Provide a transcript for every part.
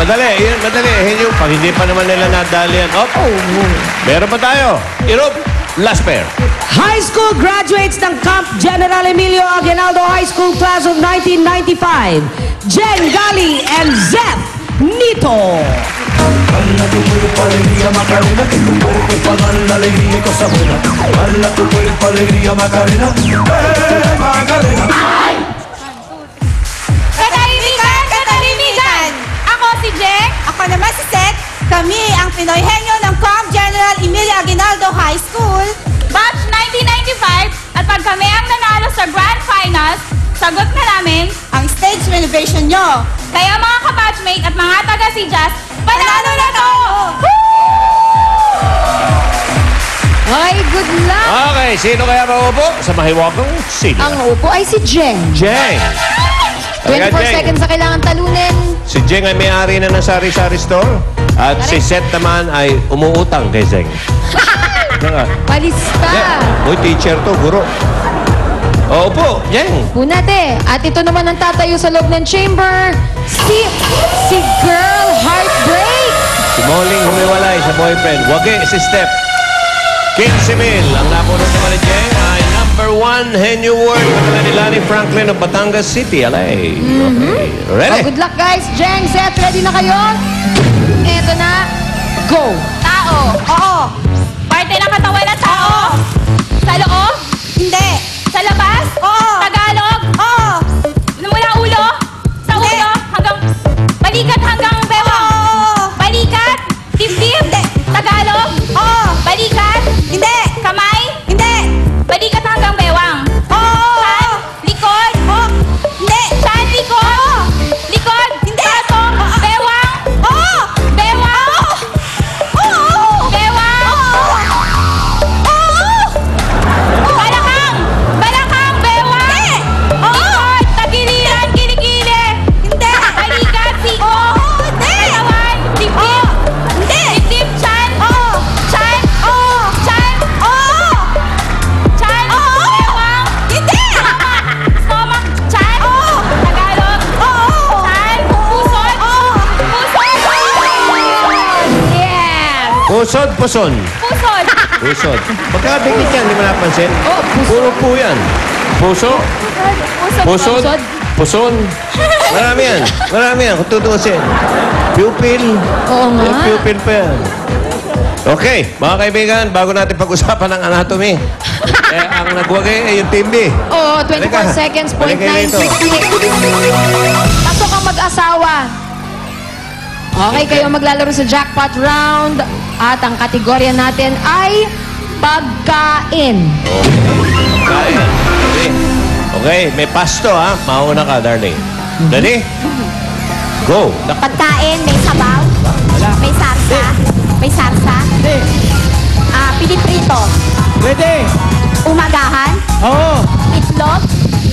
madali. Yan, madali. Henyo, pag hindi pa naman nila nadali yan. Op. Meron pa tayo. Irop, last pair. High school graduates ng Camp General Emilio Aguinaldo High School Class of 1995. Jen Gali and Zeph Nito. Bala tu cuerpo, alegría, Macarena, que tu cuerpo pa' dar la alegría y cosa buena. Bala tu cuerpo, alegría, Macarena, Macarena. Katalimigan! Ako si Jeng. Ako naman si Seth. Kami ang Pinoy Henyo ng Camp General Emilio Aguinaldo High School. Batch 1995. At pag kami ang nanalo sa Grand Finals, sagot na namin ang stage renovation nyo. Kaya mga kabatchmate at mga taga-sijas, panalo na to! Ay, good luck! Okay, sino kaya maupo sa mahiwagang sino? Ang upo ay si Jeng. Jeng. 24 seconds na kailangan talunin. Si Jeng ay may-ari na ng sari-sari store. At si Seth naman ay umuutang kay Jeng. Palista. Uy, teacher to, guro. O, upo, Jeng. Punate. At ito naman ang tatayo sa loob ng chamber. Si Girl Heartbreak. Si Moling humiwalay sa boyfriend. Wagi, si Steph. 15,000. Ang napunod naman ni Jeng ay #1 Henyo Award. Pagkala ni Lani Franklin of Batangas City, LA. Okay. Ready? Oh, good luck guys. Jeng, Seth, ready na kayo? Eto na. Go. Tao. Oo. Parte ng katawan ng tao. Sa loob? Hindi. Sa labas? Oo. Tagalog? Oo. Mula ulo? Sa ulo? Hanggang balikat hanggang bewang? Oo. Balikat? Dibdib? Hindi. Tagalog? Oo. Balikat? Hindi. Kamay? Hindi. Balikat hanggang bewang? Oo. Chan? Likod? Oo. Hindi. Chan? Likod? Oo. Likod? Hindi. Baso? Bewang? Oo. Bewang? Oo. Bewang? Oo. Balakang! Balakang! Bewang! Hindi! Likod! Tagiliran! Kilikili! Hindi! Balikat! Siko! Hindi! Katawan! Dibdib! Hindi! Dibdib! Chan! Chan! Chan! Chan! Bewang! Hindi! Stomach! Chan! Tagalog! Chan! Pusod! Pusod! Yes. Pusod, puson. Pusod! Pusod. Pagkabigit yan, di mo napansin? Oh, puso. Puro po yan. Puso, Pusod! pusod, puson. Marami yan. Marami yan. Kung tutusin. Pupil. Oo nga. May pupil pa yan. Okay, mga kaibigan, bago natin pag-usapan ng anatomy, ang nagwagay ay yung team B. Oh, 24 Halika. seconds, Halika rito. 0.966. Pasok ang mag-asawa. Okay, kayo maglalaro sa jackpot round. At ang kategorya natin ay pagkain. Kain. Okay. Okay, may pasto ha. Mauna ka, darling. Ready? Go. Pagkain, may sabaw, may sarsa, may sarsa, piniprito, Pwede. umagahan, Oo. itlog,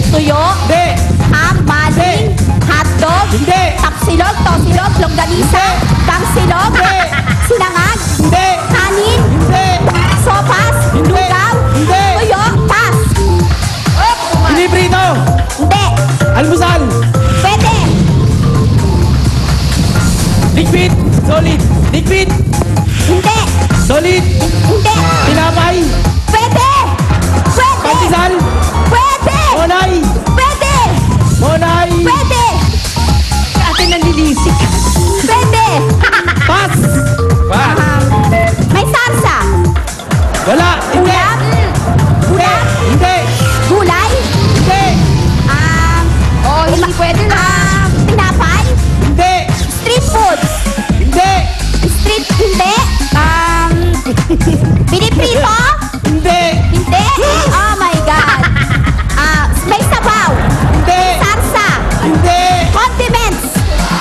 tuyo, Hindi. ham, maling, hotdog, Hindi. tapsilog, tosilog, longganisa, gangsilog, Hindi. sinangag, Hindi. kanin, Hindi. sopas, Hindi. lugaw, Hindi. tuyo, tas, Piniprito. hindi, Almusal. pwede, Liquid. Solid. Liquid. hindi, Solid. hindi, Tinapay. pwede, pwede, Pandesal. pwede, Monay. pwede, Monay. pwede, Ate nalilisik. pwede, Pas. Pas. may sarsa, Wala. Hindi. ulam, Hindi. Hindi. gulay, Hindi. Oh, hindi pwede na. tinapay, Hindi. street food, Hindi. street, hindi, piniprito, Hindi. hindi, oh my God, may sabaw, Hindi. sarsa, Hindi. condiments,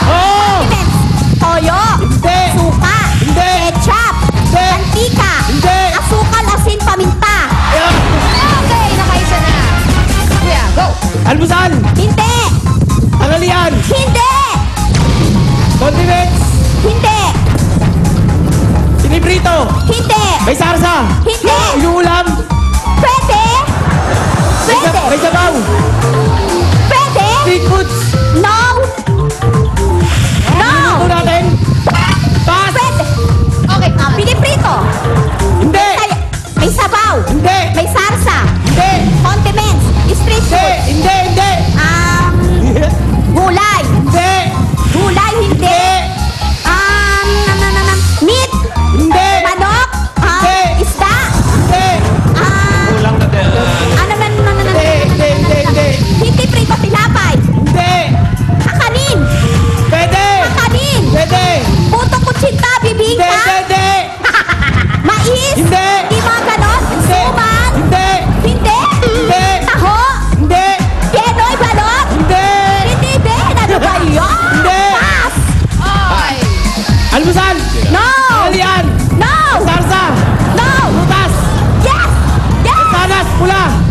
Oh. condiments, toyo, Hindi. suka, Hindi. ketchup, Hindi. mantika, Hindi. asukal, asin, paminta, Okay, nakaisa na. Kuya, go. Almusal. hindi, Tanghalian. hindi, Condiments. hindi, Piniprito. hindi, May sarsa. hindi, Inuulam. pwede, pwede, May sabaw. pwede, Street foods. no, no, Ito natin. Pula.